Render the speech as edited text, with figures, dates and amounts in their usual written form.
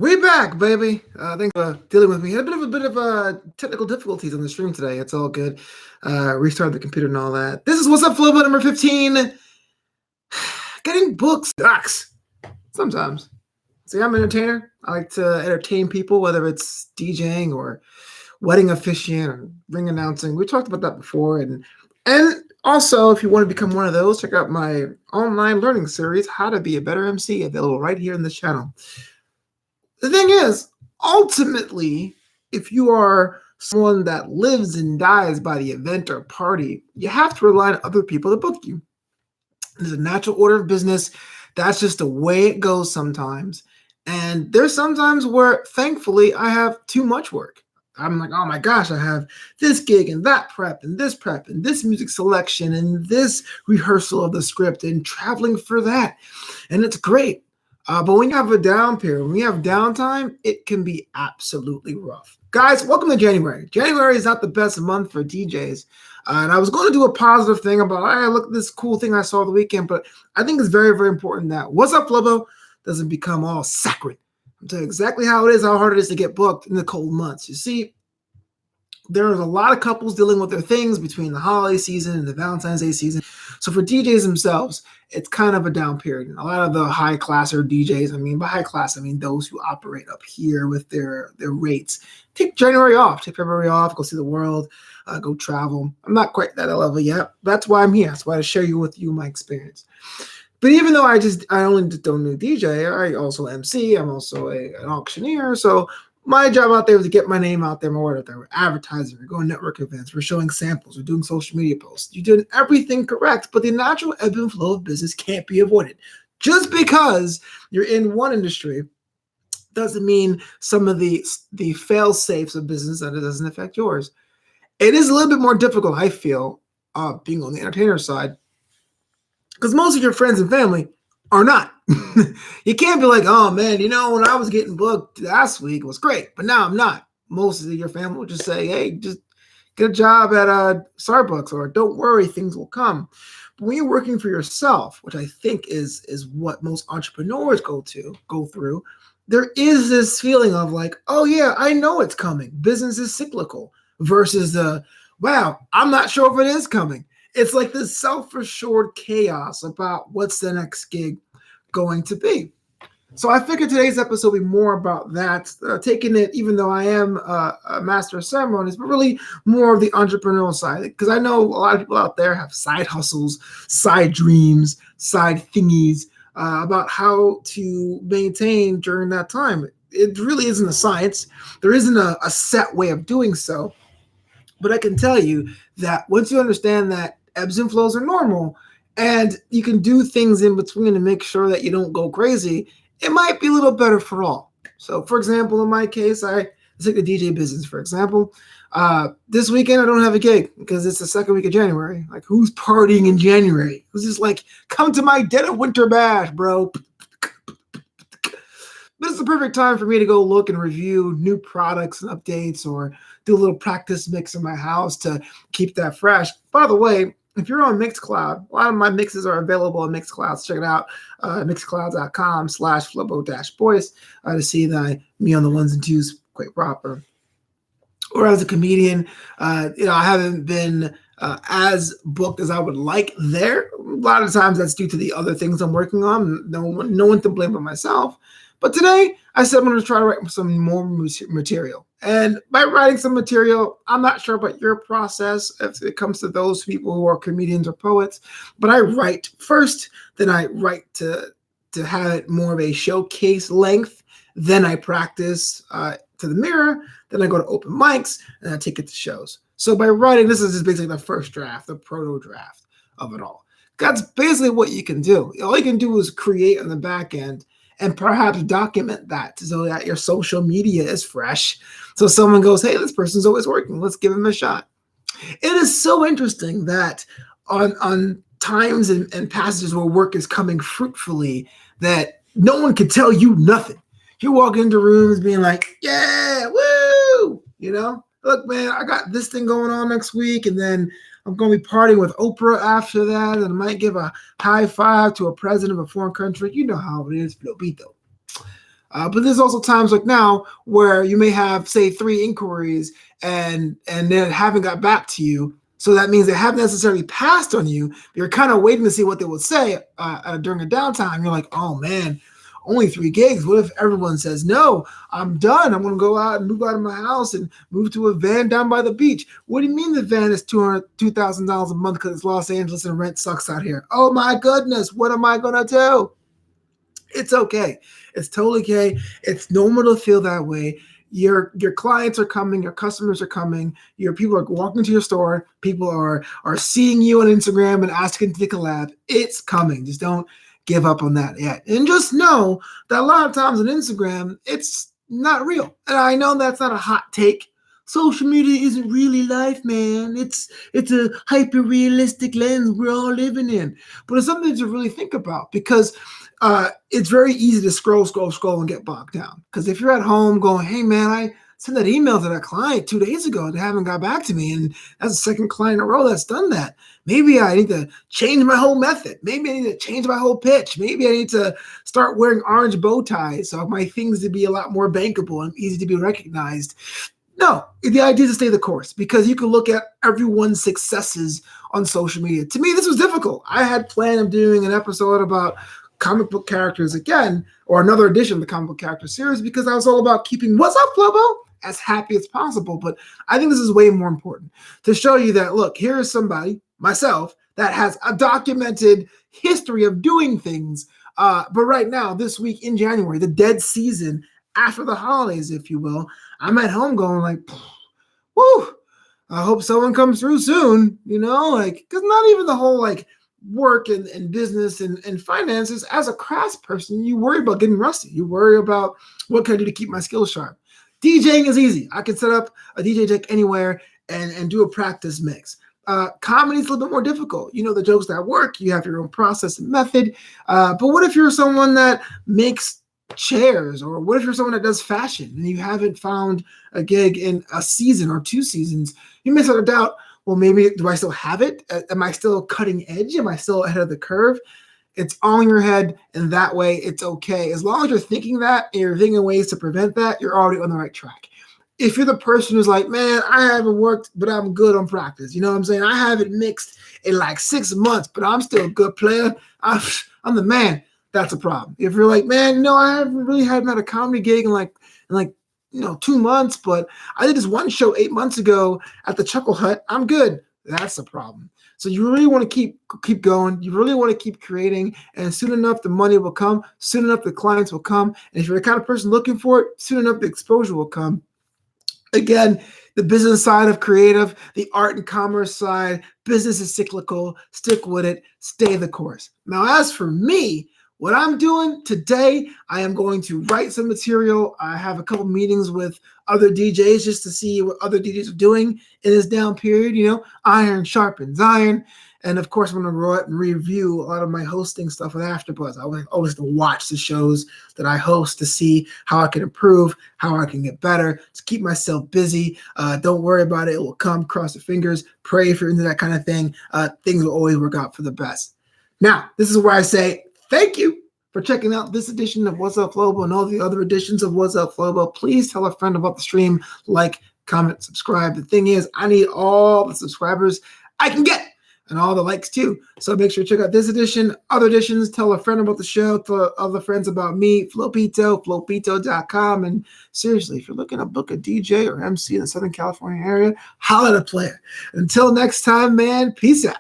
We back, baby. Thanks for dealing with me. Had a bit of technical difficulties on the stream today. It's all good. Restarted the computer and all that. This is Wassup Flobo number 15. Getting books sucks sometimes. See, I'm an entertainer. I like to entertain people, whether it's DJing or wedding officiant or ring announcing. We talked about that before, and also, if you want to become one of those, check out my online learning series, How to Be a Better MC, available right here in this channel. The thing is, ultimately, if you are someone that lives and dies by the event or party, you have to rely on other people to book you. There's a natural order of business. That's just the way it goes sometimes. And there's sometimes where, thankfully, I have too much work. I'm like, oh my gosh, I have this gig and that prep and this music selection and this rehearsal of the script and traveling for that. And it's great. But when you have a down period, when you have downtime, it can be absolutely rough. Guys, welcome to January. January is not the best month for DJs. And I was going to do a positive thing about, hey, look at this cool thing I saw the weekend, but I think it's very, very important that Wassup Flobo doesn't become all saccharine. I'll tell you exactly how it is, how hard it is to get booked in the cold months. You see, there's a lot of couples dealing with their things between the holiday season and the Valentine's Day season. So for DJs themselves, it's kind of a down period. A lot of the high classer DJs, I mean, by high class, I mean those who operate up here with their rates, take January off, take February off, go see the world, go travel. I'm not quite at that level yet. That's why I'm here. That's why I share with you my experience. But even though I only don't do DJ, I also MC. I'm also an auctioneer. So my job out there is to get my name out there, my word out there. We're advertising, we're going to network events, we're showing samples, we're doing social media posts. You're doing everything correct, but the natural ebb and flow of business can't be avoided. Just because you're in one industry doesn't mean some of the fail-safes of business that it doesn't affect yours. It is a little bit more difficult, I feel, being on the entertainer side, because most of your friends and family are not. You can't be like, oh man, when I was getting booked last week, it was great, but now I'm not. Most of your family will just say, hey, just get a job at Starbucks, or don't worry, things will come. But when you're working for yourself, which I think is what most entrepreneurs go through, there is this feeling of like, oh yeah, I know it's coming. Business is cyclical versus wow, I'm not sure if it is coming. It's like this self-assured chaos about what's the next gig going to be. So I figured today's episode will be more about that, taking it, even though I am a master of ceremonies, but really more of the entrepreneurial side. Because I know a lot of people out there have side hustles, side dreams, side thingies about how to maintain during that time. It really isn't a science. There isn't a set way of doing so. But I can tell you that once you understand that ebbs and flows are normal, and you can do things in between to make sure that you don't go crazy, it might be a little better for all. So, for example, in my case, let's take the DJ business, for example. This weekend, I don't have a gig because it's the second week of January. Like, who's partying in January? Who's just like, come to my dead of winter bash, bro? But it's the perfect time for me to go look and review new products and updates, or do a little practice mix in my house to keep that fresh. By the way, if you're on Mixcloud, a lot of my mixes are available on Mixcloud. So check it out, mixcloud.com/flobo-voice to see me on the ones and twos quite proper. Or as a comedian, I haven't been as booked as I would like there. A lot of times that's due to the other things I'm working on. No one to blame but myself. But today, I said I'm going to try to write some more material. And by writing some material, I'm not sure about your process if it comes to those people who are comedians or poets, but I write first, then I write to have it more of a showcase length, then I practice to the mirror, then I go to open mics, and I take it to shows. So by writing, this is just basically the first draft, the proto draft of it all. That's basically what you can do. All you can do is create on the back end, and perhaps document that so that your social media is fresh. So someone goes, hey, this person's always working. Let's give him a shot. It is so interesting that on times and passages where work is coming fruitfully, that no one can tell you nothing. You walk into rooms being like, yeah, woo, look, man, I got this thing going on next week, and then I'm going to be partying with Oprah after that, and I might give a high five to a president of a foreign country. You know how it is, Flobito. But there's also times like now where you may have, say, 3 inquiries and they haven't got back to you. So that means they haven't necessarily passed on you. But you're kind of waiting to see what they would say during a downtime. You're like, oh man, only 3 gigs. What if everyone says no? I'm done. I'm going to go out and move out of my house and move to a van down by the beach. What do you mean the van is $2,000 a month because it's Los Angeles and rent sucks out here? Oh my goodness, what am I going to do? It's okay. It's totally okay. It's normal to feel that way. Your clients are coming, your customers are coming, your people are walking to your store, people are seeing you on Instagram and asking to collab. It's coming. Just don't give up on that yet. And just know that a lot of times on Instagram, it's not real. And I know that's not a hot take. Social media isn't really life, man. It's a hyper realistic lens we're all living in. But it's something to really think about because it's very easy to scroll and get bogged down. Because if you're at home going, hey, man, I sent that email to that client 2 days ago and they haven't got back to me, and that's the second client in a row that's done that. Maybe I need to change my whole method. Maybe I need to change my whole pitch. Maybe I need to start wearing orange bow ties so my things to be a lot more bankable and easy to be recognized. No, the idea is to stay the course because you can look at everyone's successes on social media. To me, this was difficult. I had planned on doing an episode about comic book characters again, or another edition of the comic book character series, because I was all about keeping What's Up, Flobo as happy as possible. But I think this is way more important to show you that, look, here is somebody, myself, that has a documented history of doing things. But right now, this week in January, the dead season after the holidays, if you will, I'm at home going like, whoo, I hope someone comes through soon, because not even the whole like work and business and finances. As a crafts person, you worry about getting rusty. You worry about what can I do to keep my skills sharp. DJing is easy. I can set up a DJ deck anywhere and do a practice mix. Comedy is a little bit more difficult. The jokes that work, you have your own process and method. But what if you're someone that makes chairs, or what if you're someone that does fashion and you haven't found a gig in a season or 2 seasons? You may start to doubt, well, maybe do I still have it? Am I still cutting edge? Am I still ahead of the curve? It's all in your head, and that way it's okay. As long as you're thinking that and you're thinking of ways to prevent that, you're already on the right track. If you're the person who's like, man, I haven't worked, but I'm good on practice. You know what I'm saying? I haven't mixed in like 6 months, but I'm still a good player. I'm the man. That's a problem. If you're like, man, I haven't really had a comedy gig in like 2 months, but I did this one show 8 months ago at the Chuckle Hut. I'm good. That's a problem. So you really want to keep going. You really want to keep creating, and soon enough the money will come. Soon enough the clients will come. And if you're the kind of person looking for it, soon enough the exposure will come. Again, the business side of creative, the art and commerce side, business is cyclical. Stick with it. Stay the course. Now, as for me, what I'm doing today, I am going to write some material. I have a couple meetings with other DJs just to see what other DJs are doing in this down period. Iron sharpens iron. And of course, I'm going to go out and review a lot of my hosting stuff with AfterBuzz. I always to watch the shows that I host to see how I can improve, how I can get better, to keep myself busy. Don't worry about it. It will come. Cross your fingers. Pray if you're into that kind of thing. Things will always work out for the best. Now, this is where I say, thank you for checking out this edition of What's Up, Flobo, and all the other editions of What's Up, Flobo. Please tell a friend about the stream, like, comment, subscribe. The thing is, I need all the subscribers I can get and all the likes too. So make sure to check out this edition, other editions. Tell a friend about the show, tell other friends about me, Flopito, flopito.com. And seriously, if you're looking to book a DJ or MC in the Southern California area, holla at a player. Until next time, man, peace out.